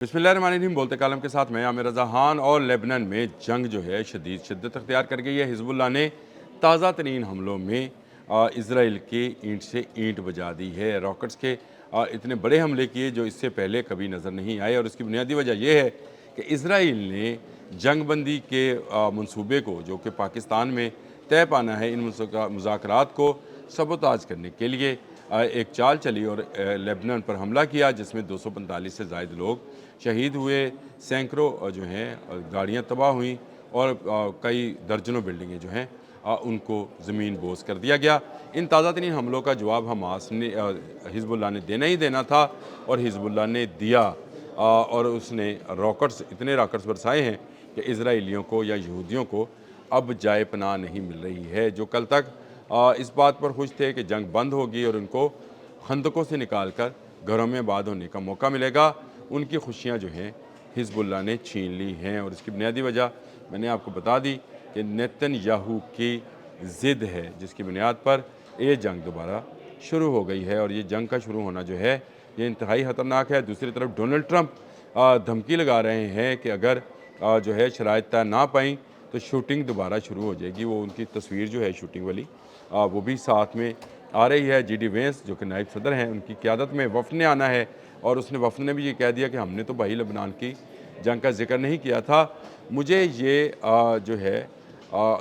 बिस्मिल्लाहिर्रहमानिर्रहीम। बोलते कालम के साथ मैं आमिर रज़ा खान। और लेबनान में जंग जो है शदीद शिद्दत अख्तियार कर गई है। हिजबुल्लाह ने ताज़ा तरीन हमलों में इसराइल की ईंट से ईंट बजा दी है। रॉकेट्स के इतने बड़े हमले किए जो इससे पहले कभी नज़र नहीं आए, और इसकी बुनियादी वजह यह है कि इसराइल ने जंग बंदी के मंसूबे को, जो कि पाकिस्तान में तय पाना है, इन मुज़ाकरात को सबोताज करने के लिए एक चाल चली और लेबनान पर हमला किया, जिसमें 245 से ज़ायद लोग शहीद हुए, सैकड़ों जो हैं गाड़ियाँ तबाह हुई और कई दर्जनों बिल्डिंगें जो हैं उनको ज़मीन बोझ कर दिया गया। इन ताज़ा तरीन हमलों का जवाब हमास ने हिजबुल्लाह ने देना ही देना था, और हिजबुल्लाह ने दिया। और उसने इतने रॉकेट्स बरसाए हैं कि इसराइलियों को या यहूदियों को अब जाए पनाह नहीं मिल रही है। जो कल तक इस बात पर खुश थे कि जंग बंद होगी और उनको खंदकों से निकाल कर घरों में आबाद होने का मौका मिलेगा, उनकी खुशियां जो हैं हिजबुल्लाह ने छीन ली हैं। और इसकी बुनियादी वजह मैंने आपको बता दी कि नेतन्याहू की ज़िद है, जिसकी बुनियाद पर ये जंग दोबारा शुरू हो गई है। और ये जंग का शुरू होना जो है ये इंतहाई ख़तरनाक है। दूसरी तरफ डोनाल्ड ट्रंप धमकी लगा रहे हैं कि अगर जो है शराइत तय ना पाई तो शूटिंग दोबारा शुरू हो जाएगी। वो उनकी तस्वीर जो है शूटिंग वाली वो भी साथ में आ रही है। जी डी वेंस जो कि नायब सदर हैं, उनकी क़यादत में वफ़द ने आना है, और उसने वफ़द ने भी ये कह दिया कि हमने तो भाई लबनान की जंग का जिक्र नहीं किया था। मुझे ये जो है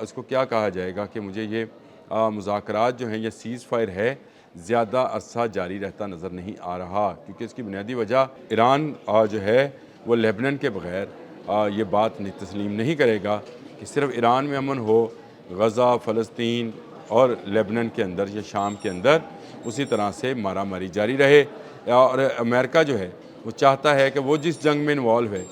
इसको क्या कहा जाएगा कि मुझे ये मुज़ाकरात जो हैं, ये सीज़ फायर है, ज़्यादा अरसा जारी रहता नज़र नहीं आ रहा, क्योंकि इसकी बुनियादी वजह ईरान जो है वो लेबनान के बग़ैर ये बात तस्लीम नहीं करेगा कि सिर्फ़ ईरान में अमन हो, गज़ा, फ़लस्तीन और लेबनान के अंदर या शाम के अंदर उसी तरह से मारा मारी जारी रहे। और अमेरिका जो है वो चाहता है कि वो जिस जंग में इन्वॉल्व है,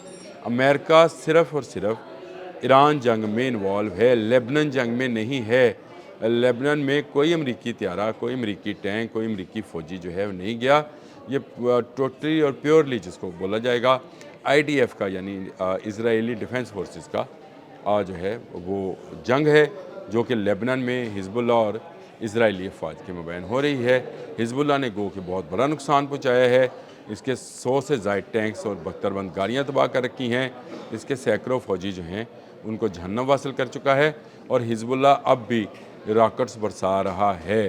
अमेरिका सिर्फ़ और सिर्फ ईरान जंग में इन्वॉल्व है, लेबनान जंग में नहीं है। लेबनान में कोई अमरीकी त्यारा, कोई अमरीकी टैंक, कोई अमरीकी फ़ौजी जो है वो नहीं गया। ये टोटली और प्योरली जिसको बोला जाएगा IDF का, यानी इज़राइली डिफेंस फोर्सेस का जो है वो जंग है, जो कि लेबनान में हिजबुल्लाह और इज़राइली अफवाज के मबैन हो रही है। हिजबुल्लाह ने गो के बहुत बड़ा नुकसान पहुँचाया है। इसके 100 से ज़ायद टैंक्स और बख्तरबंद गाड़ियाँ तबाह कर रखी हैं। इसके सैकड़ों फ़ौजी जो हैं उनको जहन्नम वासिल कर चुका है, और हिजबुल्लाह अब भी रॉकेट्स बरसा रहा है।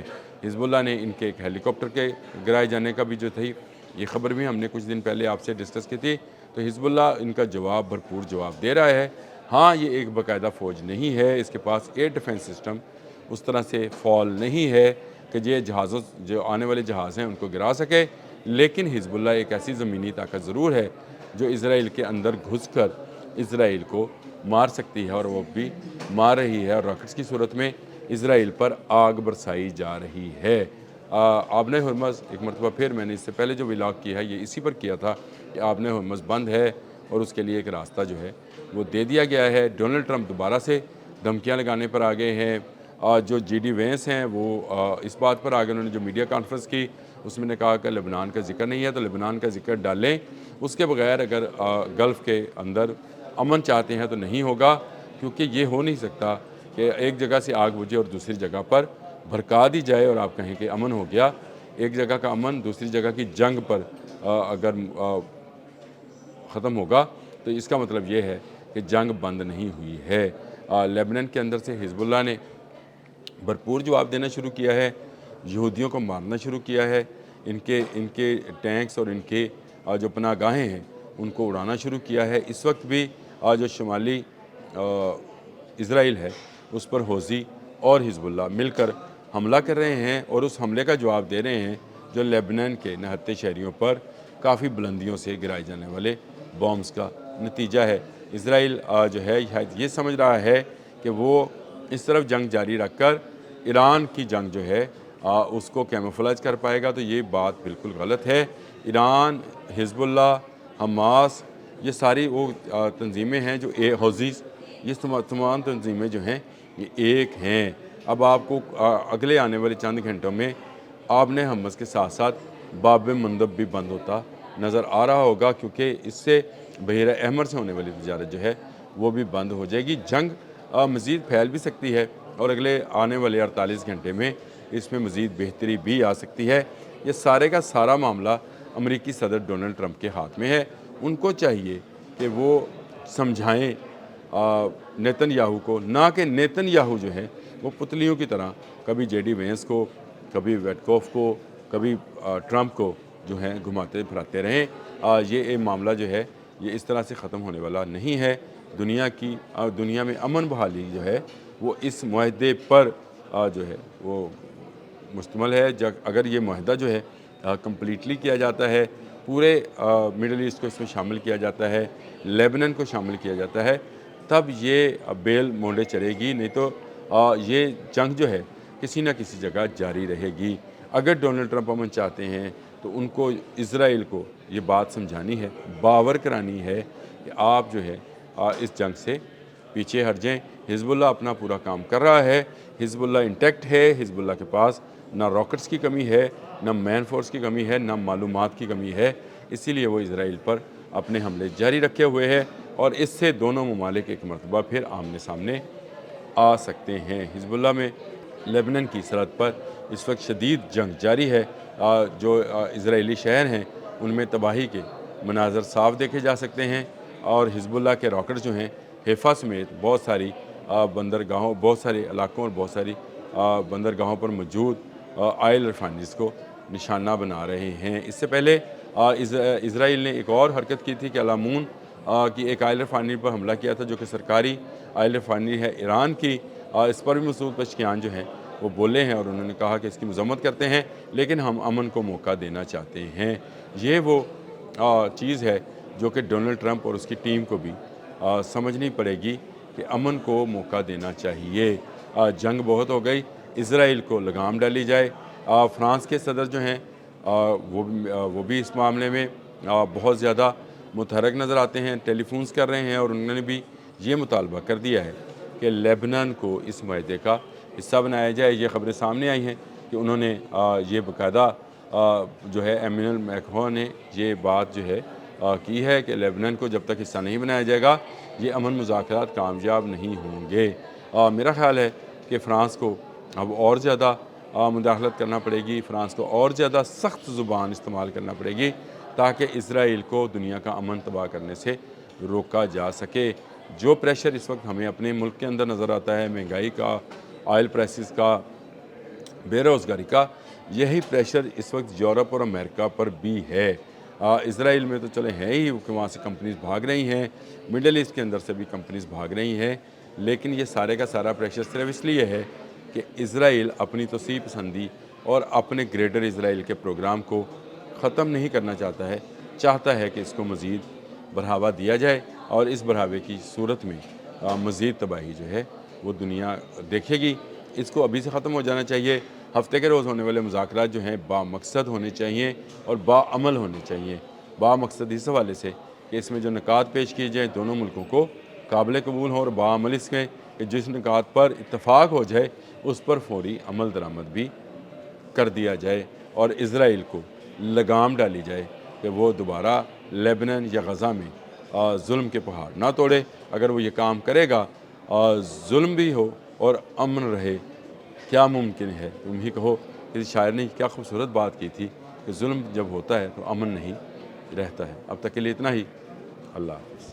हिजबुल्लाह ने इनके एक हेलीकॉप्टर के गिराए जाने का भी जो थी, ये ख़बर भी हमने कुछ दिन पहले आपसे डिस्कस की थी। तो हिजबुल्लाह इनका जवाब, भरपूर जवाब दे रहा है। हाँ, ये एक बाकायदा फ़ौज नहीं है, इसके पास एयर डिफेंस सिस्टम उस तरह से फॉल नहीं है कि ये जहाज़ों, जो आने वाले जहाज़ हैं, उनको गिरा सके। लेकिन हिजबुल्लाह एक ऐसी ज़मीनी ताकत ज़रूर है जो इसराइल के अंदर घुसकर इसराइल को मार सकती है, और वो भी मार रही है। और रॉकेट्स की सूरत में इसराइल पर आग बरसाई जा रही है। आबने हुर्मज़, एक मरतबा फिर मैंने इससे पहले जो व्लॉग किया है ये इसी पर किया था कि आबने हुर्मज़ बंद है, और उसके लिए एक रास्ता जो है वो दे दिया गया है। डोनाल्ड ट्रंप दोबारा से धमकियाँ लगाने पर आ गए हैं। जो जी डी वेंस हैं वो इस बात पर आ गए, उन्होंने जो मीडिया कॉन्फ्रेंस की उसमें ने कहा कि लेबनान का जिक्र नहीं है, तो लेबनान का जिक्र डालें। उसके बगैर अगर गल्फ़ के अंदर अमन चाहते हैं तो नहीं होगा, क्योंकि ये हो नहीं सकता कि एक जगह से आग बुझे और दूसरी जगह पर भड़का दी जाए और आप कहें कि अमन हो गया। एक जगह का अमन दूसरी जगह की जंग पर अगर ख़त्म होगा तो इसका मतलब ये है कि जंग बंद नहीं हुई है। लेबनान के अंदर से हिजबुल्लाह ने भरपूर जवाब देना शुरू किया है, यहूदियों को मारना शुरू किया है, इनके टैंक्स और इनके जो पनाहगाहें हैं उनको उड़ाना शुरू किया है। इस वक्त भी जो शुमाली इसराइल है उस पर हौज़ी और हिजबुल्लाह मिलकर हमला कर रहे हैं, और उस हमले का जवाब दे रहे हैं जो लेबनान के नहत्ते शहरियों पर काफ़ी बुलंदियों से गिराए जाने वाले बॉम्ब्स का नतीजा है। इसराइल जो है शायद ये समझ रहा है कि वो इस तरफ जंग जारी रखकर ईरान की जंग जो है उसको कैमोफ्लेज कर पाएगा, तो ये बात बिल्कुल गलत है। ईरान, हिजबुल्लाह, हमास, ये सारी वो तंजीमें हैं जो हौज़ीज़, ये तमाम तंजीमें जो हैं ये एक हैं। अब आपको अगले आने वाले चंद घंटों में आपने हमस के साथ साथ बाब मंदब भी बंद होता नज़र आ रहा होगा, क्योंकि इससे बहीरा अहमर से होने वाली तजारत जो है वो भी बंद हो जाएगी। जंग मज़ीद फैल भी सकती है, और अगले आने वाले 48 घंटे में इसमें मज़ीद बेहतरी भी आ सकती है। ये सारे का सारा मामला अमरीकी सदर डोनाल्ड ट्रंप के हाथ में है, ان کو چاہیے کہ وہ سمجھائیں نیتن یاہو کو، نہ کہ نیتن یاہو جو ہے وہ پتلیوں کی طرح کبھی جے ڈی وینس کو، کبھی ویٹکوف کو، کبھی ٹرمپ کو جو ہے گھماتے پھراتے رہیں۔ یہ معاملہ جو ہے یہ اس طرح سے ختم ہونے والا نہیں ہے۔ دنیا میں امن بحالی جو ہے وہ اس معاہدے پر جو ہے وہ مشتمل ہے۔ اگر یہ معاہدہ جو ہے کمپلیٹلی کیا جاتا ہے، پورے مڈل ایسٹ کو اس میں شامل کیا جاتا ہے، لیبنن کو شامل کیا جاتا ہے، تب یہ بیل مونڈے چلے گی، نہیں تو یہ جنگ جو ہے کسی نہ کسی جگہ جاری رہے گی۔ اگر ڈونلڈ ٹرمپ امن چاہتے ہیں تو ان کو اسرائیل کو یہ بات سمجھانی ہے، باور کرانی ہے کہ آپ جو ہے اس جنگ سے پیچھے ہٹ جائیں۔ حزب اللہ اپنا پورا کام کر رہا ہے، حزب اللہ انٹیکٹ ہے، حزب اللہ کے پاس نہ راکٹس کی کمی ہے، نہ مین فورس کی کمی ہے، نہ معلومات کی کمی ہے، اسی لیے وہ اسرائیل پر اپنے حملے جاری رکھے ہوئے ہے اور اس سے دونوں ممالک ایک مرتبہ پھر آمنے سامنے آ سکتے ہیں۔ حزب اللہ میں لیبنن کی سرحد پر اس وقت شدید جنگ جاری ہے۔ جو اسرائیلی شہر ہیں ان میں تباہی کے مناظر صاف دیکھے جا سکتے ہیں اور حزب اللہ کے راکٹ جو ہیں حیفا سمیت بہت ساری بندرگاہوں، بہت سارے علاقوں اور بہت ساری بندرگاہوں پر موجود آئل ریفائنریز کو نشانہ بنا رہے ہیں۔ اس سے پہلے اسرائیل نے ایک اور حرکت کی تھی کہ علامون کی ایک آئل ریفائنری پر حملہ کیا تھا جو کہ سرکاری آئل ریفائنری ہے ایران کی۔ اس پر بھی مسعود پزشکیان جو ہیں وہ بولے ہیں اور انہوں نے کہا کہ اس کی مذمت کرتے ہیں لیکن ہم امن کو موقع دینا چاہتے ہیں۔ یہ وہ چیز ہے جو کہ ڈونلڈ ٹرمپ اور اس کی ٹیم کو بھی سمجھنی پڑے گی کہ امن کو موقع دینا چاہیے۔ جنگ بہت ہو گئی، اسرائیل کو لگام ڈالی جائے۔ فرانس کے صدر جو ہیں وہ بھی اس معاملے میں بہت زیادہ متحرک نظر آتے ہیں، ٹیلی فونز کر رہے ہیں اور انہوں نے بھی یہ مطالبہ کر دیا ہے کہ لیبنان کو اس معاہدے کا حصہ بنایا جائے۔ یہ خبریں سامنے آئی ہیں کہ انہوں نے یہ باقاعدہ جو ہے ایمینول میکرون نے یہ بات جو ہے کی ہے کہ لیبنان کو جب تک حصہ نہیں بنایا جائے گا یہ امن مذاکرات کامیاب نہیں ہوں گے۔ میرا خیال ہے کہ فرانس کو اب اور زیادہ مداخلت کرنا پڑے گی، فرانس کو اور زیادہ سخت زبان استعمال کرنا پڑے گی تاکہ اسرائیل کو دنیا کا امن تباہ کرنے سے روکا جا سکے۔ جو پریشر اس وقت ہمیں اپنے ملک کے اندر نظر آتا ہے، مہنگائی کا، آئل پرائسز کا، بے روزگاری کا، یہی پریشر اس وقت یورپ اور امریکہ پر بھی ہے۔ اسرائیل میں تو چلے ہیں ہی کہ وہاں سے کمپنیز بھاگ رہی ہیں، مڈل ایسٹ کے اندر سے بھی کمپنیز بھاگ رہی ہیں، لیکن یہ سارے کا سارا پریشر صرف اس لیے ہے کہ اسرائیل اپنی توسیع پسندی اور اپنے گریٹر اسرائیل کے پروگرام کو ختم نہیں کرنا چاہتا ہے کہ اس کو مزید بڑھاوا دیا جائے اور اس بڑھاوے کی صورت میں مزید تباہی جو ہے وہ دنیا دیکھے گی۔ اس کو ابھی سے ختم ہو جانا چاہیے۔ ہفتے کے روز ہونے والے مذاکرات جو ہیں با مقصد ہونے چاہیے اور با عمل ہونے چاہیے۔ با مقصد اس حوالے سے کہ اس میں جو نکات پیش کیے جائیں دونوں ملکوں کو قابل قبول ہوں اور با عمل اس میں کہ جس نکات پر اتفاق ہو جائے اس پر فوری عمل درآمد بھی کر دیا جائے اور اسرائیل کو لگام ڈالی جائے کہ وہ دوبارہ لیبنن یا غزہ میں ظلم کے پہاڑ نہ توڑے۔ اگر وہ یہ کام کرے گا ظلم بھی ہو اور امن رہے، کیا ممکن ہے؟ تم ہی کہو۔ کسی شاعر نے کیا خوبصورت بات کی تھی کہ ظلم جب ہوتا ہے تو امن نہیں رہتا ہے۔ اب تک کے لیے اتنا ہی۔ اللہ حافظ۔